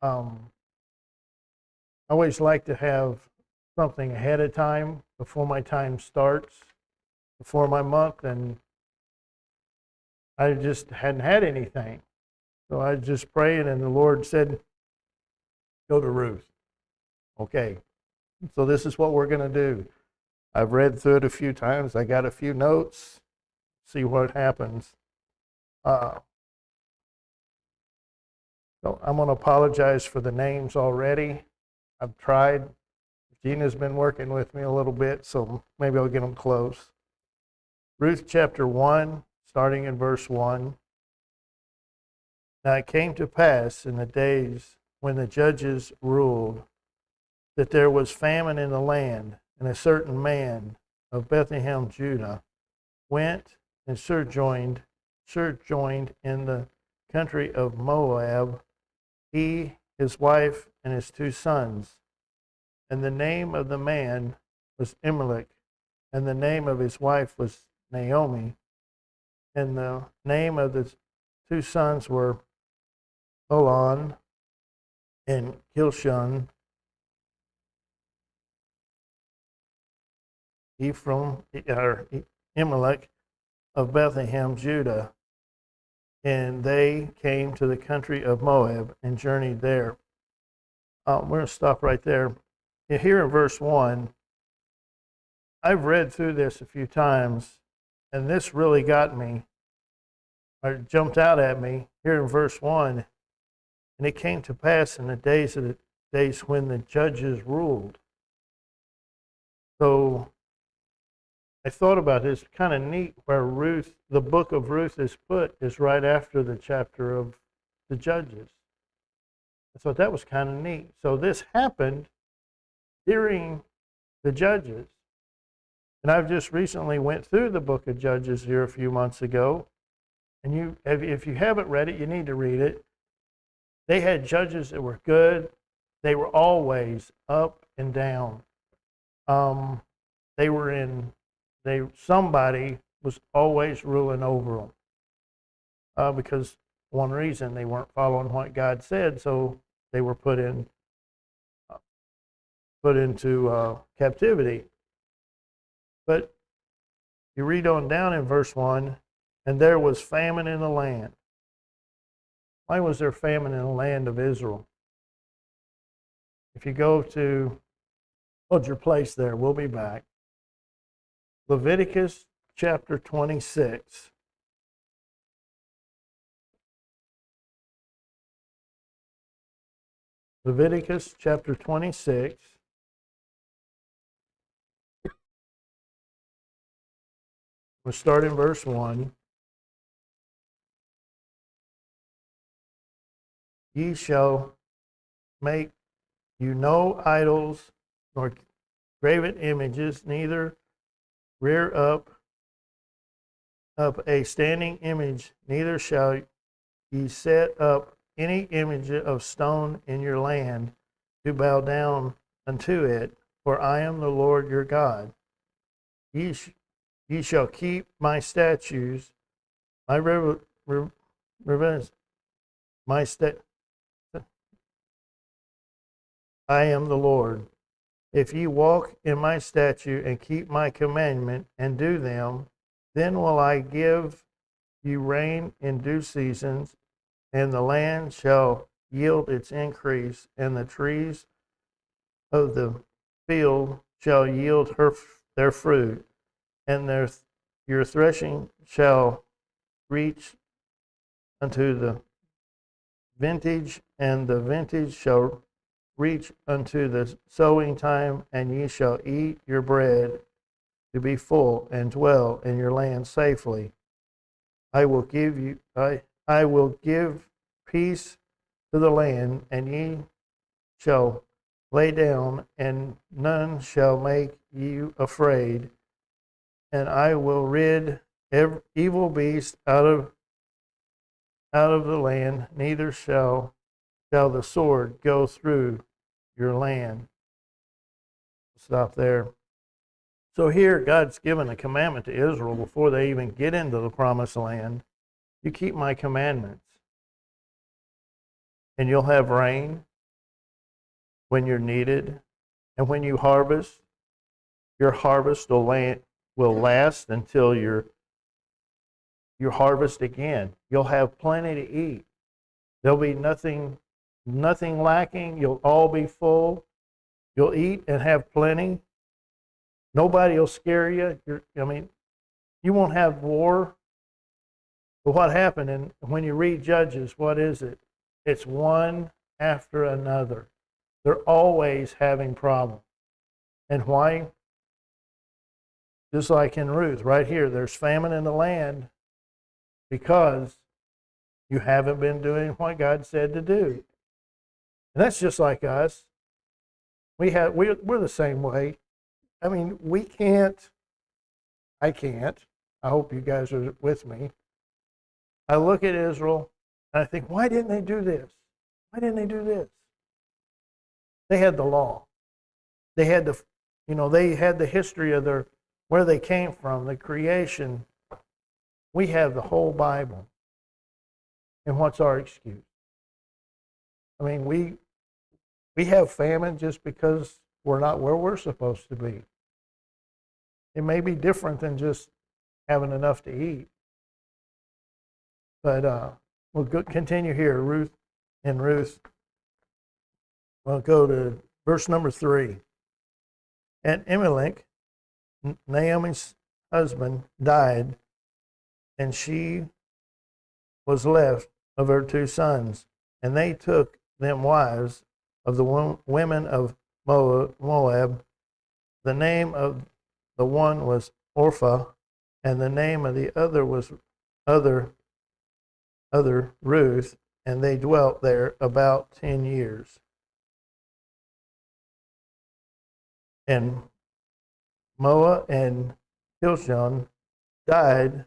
I always like to have something ahead of time before my time starts, before my month, and I just hadn't had anything. So I was just praying, and the Lord said, go to Ruth. Okay, so this is what we're going to do. I've read through it a few times. I got a few notes. See what happens. Uh, so I'm going to apologize for the names already. I've tried. Gina's been working with me a little bit, so maybe I'll get them close. Ruth chapter 1, starting in verse 1. Now it came to pass in the days when the judges ruled that there was famine in the land, and a certain man of Bethlehem, Judah, went and sojourned in the country of Moab, he, his wife, and his 2 sons. And the name of the man was Elimelech, and the name of his wife was Naomi, and the name of the 2 sons were Mahlon and Kilshon. Ephraim, or Elimelech of Bethlehem, Judah, and they came to the country of Moab and journeyed there. We're going to stop right there. Here in verse 1, I've read through this a few times, and this really got me, or jumped out at me here in verse 1. And it came to pass in the days when the judges ruled. So I thought about this. Kind of neat where Ruth, the book of Ruth is put, is right after the chapter of the Judges. I thought that was kind of neat. So this happened during the Judges. And I've just recently went through the book of Judges here a few months ago. And if you haven't read it, you need to read it. They had judges that were good. They were always up and down. Somebody was always ruling over them because one reason they weren't following what God said, so they were put into captivity. But you read on down in verse 1, and there was famine in the land. Why was there famine in the land of Israel? If you go to, hold your place there, we'll be back. Leviticus chapter 26. Leviticus chapter 26. We'll start in verse 1. Ye shall make you no idols, nor graven images, neither rear up a standing image, neither shall ye set up any image of stone in your land to bow down unto it, for I am the Lord your God. Ye shall keep my statutes, I am the Lord. If ye walk in my statute and keep my commandment and do them, then will I give you rain in due seasons, and the land shall yield its increase, and the trees of the field shall yield their fruit, and your threshing shall reach unto the vintage, and the vintage shall reach unto the sowing time, and ye shall eat your bread to be full, and dwell in your land safely. I will give peace to the land, and ye shall lay down, and none shall make you afraid. And I will rid every evil beast out of the land, neither shall the sword go through your land. Stop there. So here, God's given a commandment to Israel before they even get into the promised land. You keep my commandments, and you'll have rain, when you're needed. And when you harvest, your harvest will last until you harvest again. You'll have plenty to eat. There'll be nothing lacking. You'll all be full. You'll eat and have plenty. Nobody will scare you. You won't have war. But what happened, and when you read Judges, what is it? It's one after another. They're always having problems. And why? Just like in Ruth, right here, there's famine in the land because you haven't been doing what God said to do. And that's just like us. We're the same way. I can't. I hope you guys are with me. I look at Israel and I think, why didn't they do this? Why didn't they do this? They had the law. They had the history of where they came from, the creation. We have the whole Bible. And what's our excuse? We have famine just because we're not where we're supposed to be. It may be different than just having enough to eat. But we'll continue here. Ruth. We'll go to verse number 3. And Elimelech, Naomi's husband, died, and she was left of her 2 sons. And they took them wives of the women of Moab. The name of the one was Orpah, and the name of the other was other Ruth, and they dwelt there about 10 years. And Moa and Hilshon died,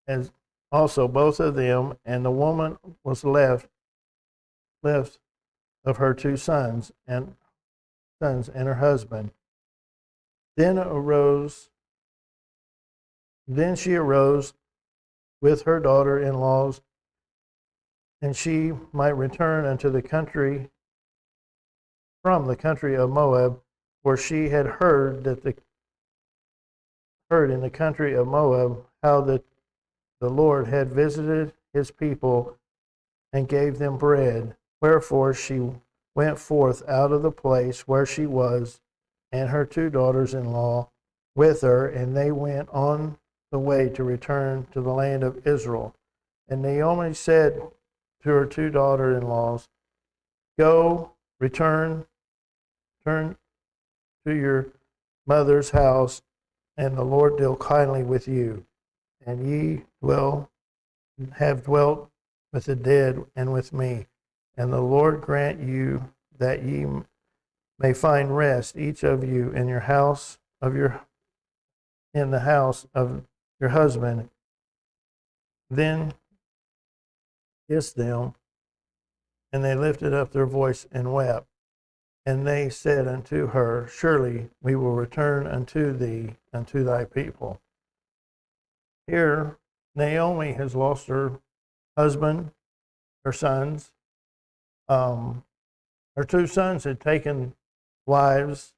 as also both of them, and the woman was left of her 2 sons and her husband. Then she arose with her daughter-in-laws, and she might return unto the country, from the country of Moab, where she had heard in the country of Moab how the Lord had visited his people and gave them bread. Wherefore she went forth out of the place where she was, and her 2 daughters-in-law with her, and they went on the way to return to the land of Israel. And Naomi said to her 2 daughter-in-laws, Go, return to your mother's house, and the Lord deal kindly with you. And ye have dwelt with the dead and with me. And the Lord grant you that ye may find rest, each of you in your house in the house of your husband. Then kissed them, and they lifted up their voice and wept. And they said unto her, Surely we will return unto thee, unto thy people. Here, Naomi has lost her husband, her sons. Her 2 sons had taken wives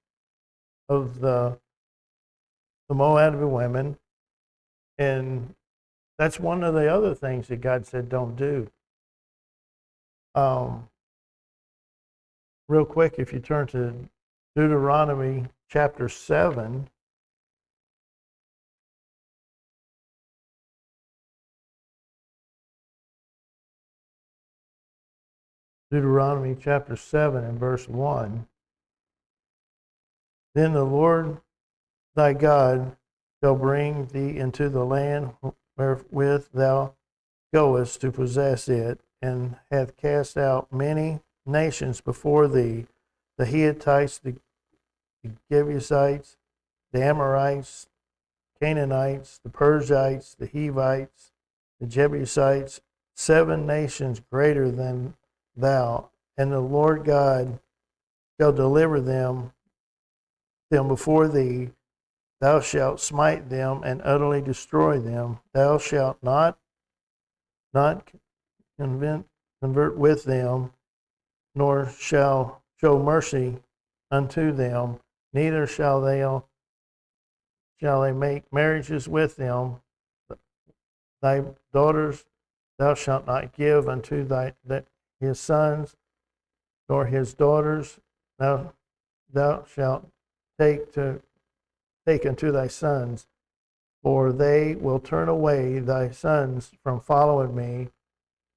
of the Moabite women, and that's one of the other things that God said don't do. Real quick, if you turn to Deuteronomy chapter 7. Deuteronomy chapter 7 and verse 1. Then the Lord thy God shall bring thee into the land wherewith thou goest to possess it, and hath cast out many nations before thee, the Hittites, the Jebusites, the Amorites, Canaanites, the Perizzites, the Hivites, the Jebusites, 7 nations greater than thou, and the Lord God shall deliver them before thee. Thou shalt smite them and utterly destroy them. Thou shalt not convert with them, nor shall show mercy unto them, neither shall they make marriages with them. Thy daughters thou shalt not give unto his sons, nor his daughters thou shalt take unto thy sons, for they will turn away thy sons from following me,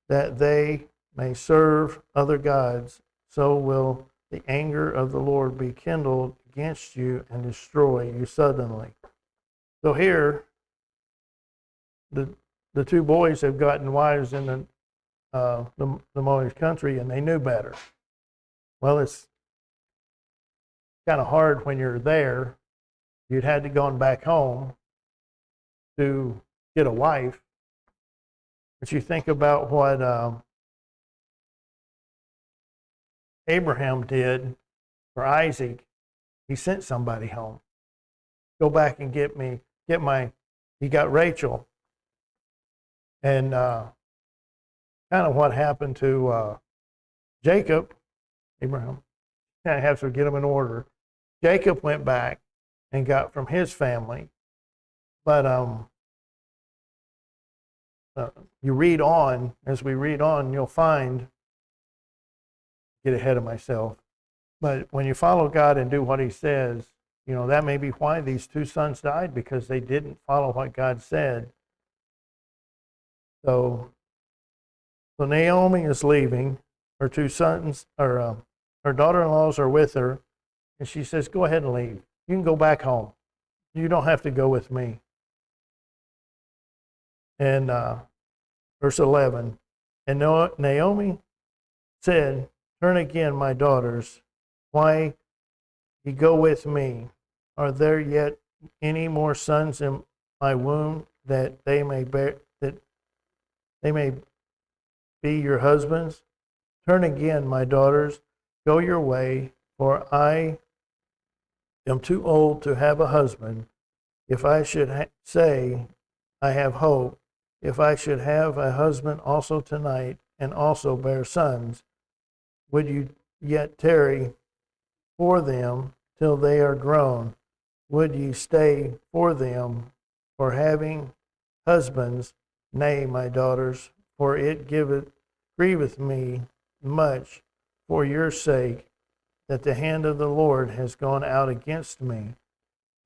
that they may serve other gods. So will the anger of the Lord be kindled against you and destroy you suddenly. So here, the two boys have gotten wives in the Moabi's country, and they knew better. Well, it's kind of hard when you're there. You'd had to go back home to get a wife. But you think about what Abraham did for Isaac. He sent somebody home. Go back and he got Rachel. And kind of what happened to Jacob, Abraham, kind of have to get them in order. Jacob went back and got from his family. But you read on, as we read on, you'll find, get ahead of myself, but when you follow God and do what he says, that may be why these two sons died, because they didn't follow what God said. So Naomi is leaving. Her two sons, or her daughter-in-laws are with her, and she says, go ahead and leave. You can go back home. You don't have to go with me. And verse 11, and Naomi said, turn again, my daughters. Why ye go with me? Are there yet any more sons in my womb, that they may be your husbands? Turn again, my daughters, go your way, for I am too old to have a husband. If I should say I have hope, if I should have a husband also tonight, and also bear sons, would you yet tarry for them till they are grown? Would ye stay for them, for having husbands? Nay, my daughters, for it grieveth me much for your sake, that the hand of the Lord has gone out against me.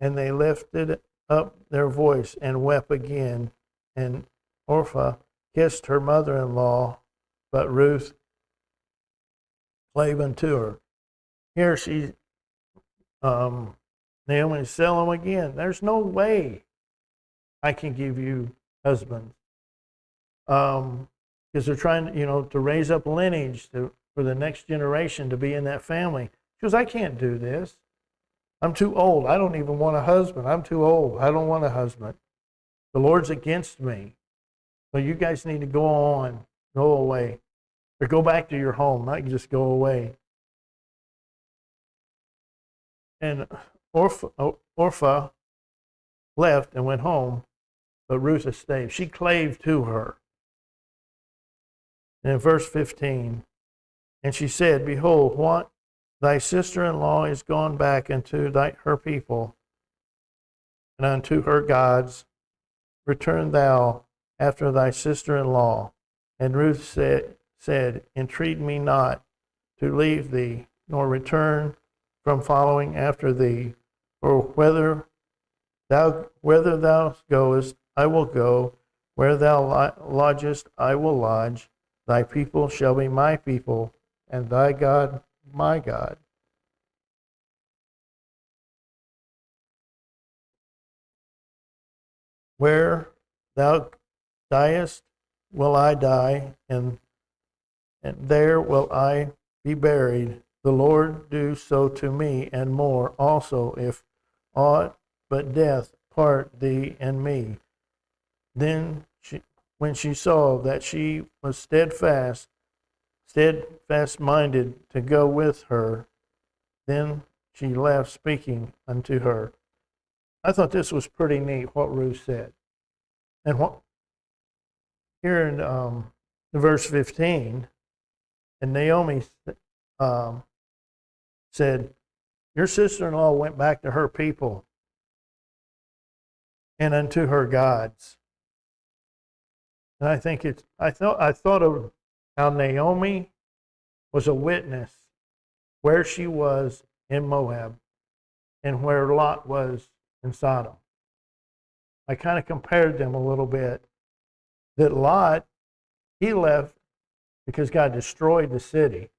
And they lifted up their voice and wept again, and Orpah kissed her mother-in-law, but Ruth clave unto her. Here Naomi's telling them again, there's no way I can give you husbands. Because they're trying, to raise up lineage for the next generation to be in that family. She goes, I can't do this. I'm too old. I don't even want a husband. I'm too old. I don't want a husband. The Lord's against me. So you guys need to go away. Or go back to your home, not just go away. And Orpah left and went home, but Ruth stayed. She clave to her. And in verse 15, and she said, behold, what thy sister-in-law is gone back into her people and unto her gods. Return thou after thy sister-in-law. And Ruth said, entreat me not to leave thee, nor return from following after thee. For whither thou goest, I will go. Where thou lodgest, I will lodge. Thy people shall be my people, and thy God my God. Where thou diest, will I die, and there will I be buried. The Lord do so to me, and more also, if aught but death part thee and me. Then when she saw that she was steadfast-minded to go with her, then she left, speaking unto her. I thought this was pretty neat, what Ruth said. And here in verse 15, and Naomi said, your sister-in-law went back to her people and unto her gods. And I think I thought of how Naomi was a witness where she was in Moab and where Lot was in Sodom. I kind of compared them a little bit. That Lot, he left because God destroyed the city,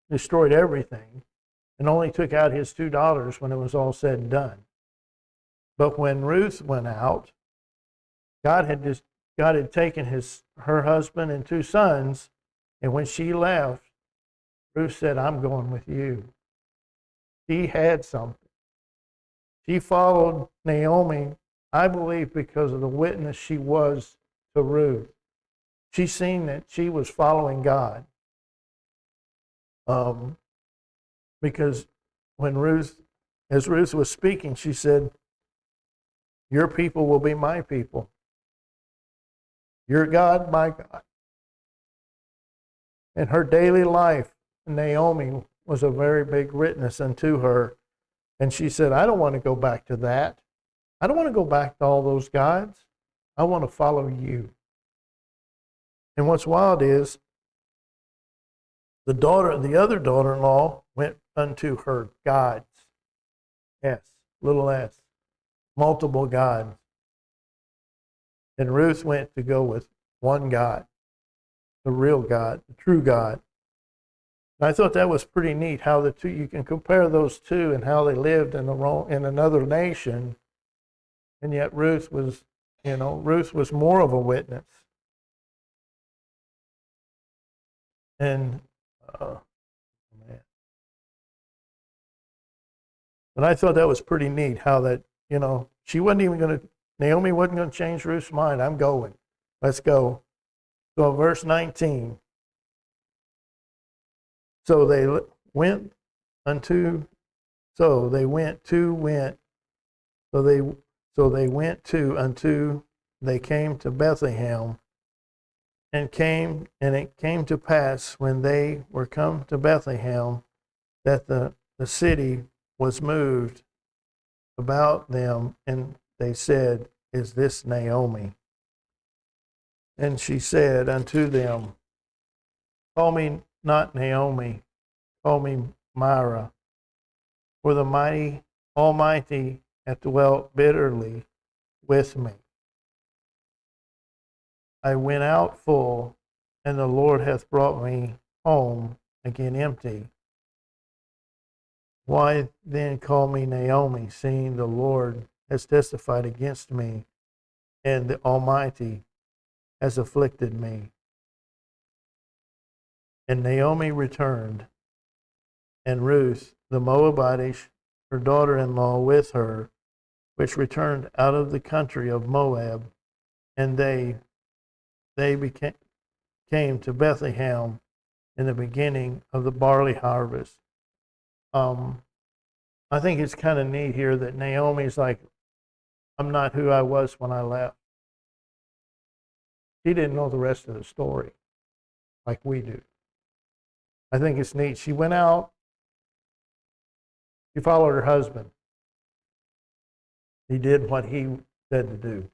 destroyed everything, and only took out his 2 daughters when it was all said and done. But when Ruth went out, God had taken her husband and 2 sons, and when she left, Ruth said, I'm going with you. She had something. She followed Naomi, I believe, because of the witness she was to Ruth. She seen that she was following God. Because as Ruth was speaking, she said, your people will be my people. Your God, my God. In her daily life, Naomi was a very big witness unto her. And she said, I don't want to go back to that. I don't want to go back to all those gods. I want to follow you. And what's wild is the other daughter-in-law went unto her gods. S, little s, multiple gods. And Ruth went to go with one God, the real God, the true God. And I thought that was pretty neat how the two, you can compare those two and how they lived in another nation. And yet Ruth was more of a witness. And but I thought that was pretty neat how that, Naomi wasn't going to change Ruth's mind. I'm going. Let's go. So verse 19. So they went to until they came to Bethlehem, and it came to pass when they were come to Bethlehem that the city was moved about them, and they said, is this Naomi? And she said unto them, call me not Naomi, call me Mara, for the mighty Almighty hath dwelt bitterly with me. I went out full, and the Lord hath brought me home again empty. Why then call me Naomi, seeing the Lord has testified against me, and the Almighty has afflicted me? And Naomi returned, and Ruth the Moabitish, her daughter-in-law, with her, which returned out of the country of Moab, and they came to Bethlehem in the beginning of the barley harvest. I think it's kind of neat here that Naomi's like, I'm not who I was when I left. She didn't know the rest of the story like we do. I think it's neat. She went out. She followed her husband. He did what he said to do.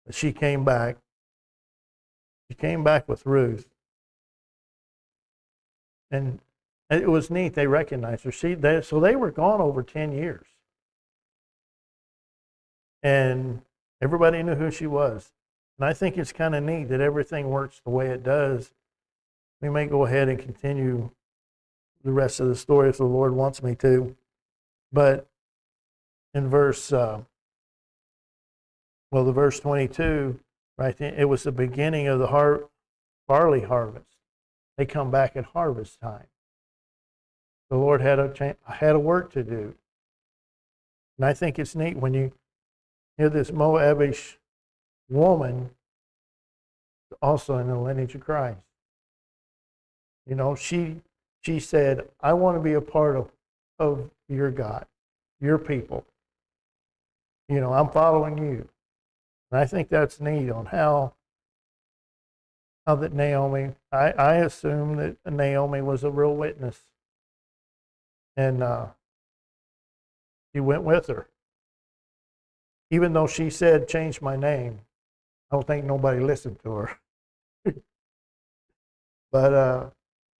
But she came back. She came back with Ruth. And it was neat. They recognized her. So they were gone over 10 years. And everybody knew who she was. And I think it's kind of neat that everything works the way it does. We may go ahead and continue the rest of the story if the Lord wants me to. But in verse 22, right, it was the beginning of the barley harvest. They come back at harvest time. The Lord had a work to do. And I think it's neat when you hear this Moabish woman also in the lineage of Christ. You know, she said, I want to be a part of your God, your people. You know, I'm following you. And I think that's neat on how that Naomi, I assume that Naomi was a real witness. And he went with her. Even though she said, change my name, I don't think nobody listened to her. But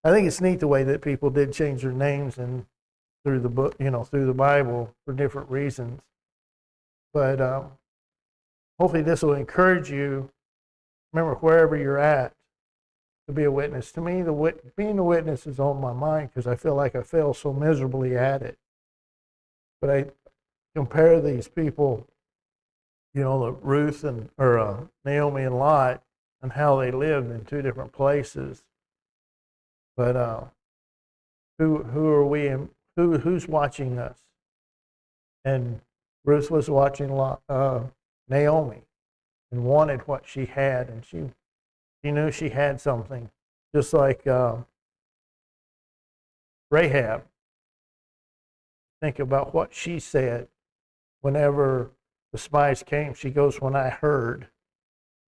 I think it's neat the way that people did change their names and through the book, through the Bible for different reasons. But hopefully this will encourage you, remember, wherever you're at, to be a witness. To me, being a witness is on my mind because I feel like I fail so miserably at it. But I compare these people, Ruth or Naomi and Lot, and how they lived in two different places. But who are we, and who's watching us? And Ruth was watching Naomi and wanted what she had, and she knew she had something, just like Rahab. Think about what she said whenever the spies came. She goes, when I heard,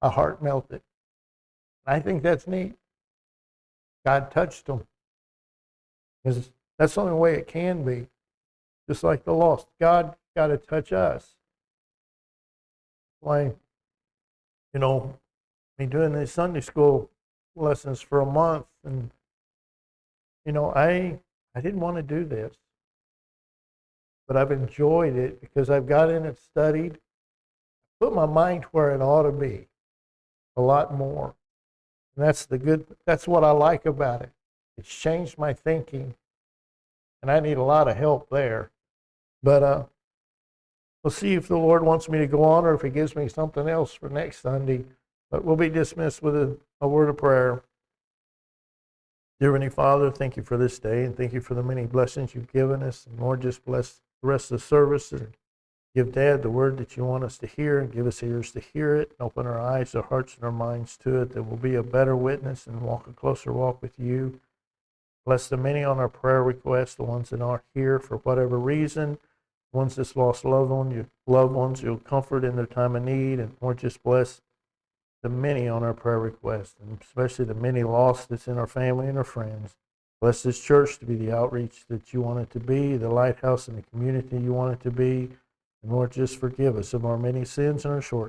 my heart melted. I think that's neat. God touched them. Because that's the only way it can be. Just like the lost. God got to touch us. Why, me doing these Sunday school lessons for a month, and, I didn't want to do this. But I've enjoyed it because I've got in it, studied, put my mind where it ought to be a lot more. And that's what I like about it. It's changed my thinking, and I need a lot of help there. But we'll see if the Lord wants me to go on or if he gives me something else for next Sunday. But we'll be dismissed with a word of prayer. Dear Heavenly Father, thank you for this day, and thank you for the many blessings you've given us. And Lord, just bless the rest of the service, and give Dad the word that you want us to hear, and give us ears to hear it, and open our eyes, our hearts, and our minds to it, that we'll be a better witness and walk a closer walk with you. Bless the many on our prayer requests, the ones that aren't here for whatever reason, ones that's lost loved ones you'll comfort in their time of need, and Lord, just bless the many on our prayer requests, and especially the many lost that's in our family and our friends. Bless this church to be the outreach that you want it to be, the lighthouse in the community you want it to be. And Lord, just forgive us of our many sins and our shortcomings.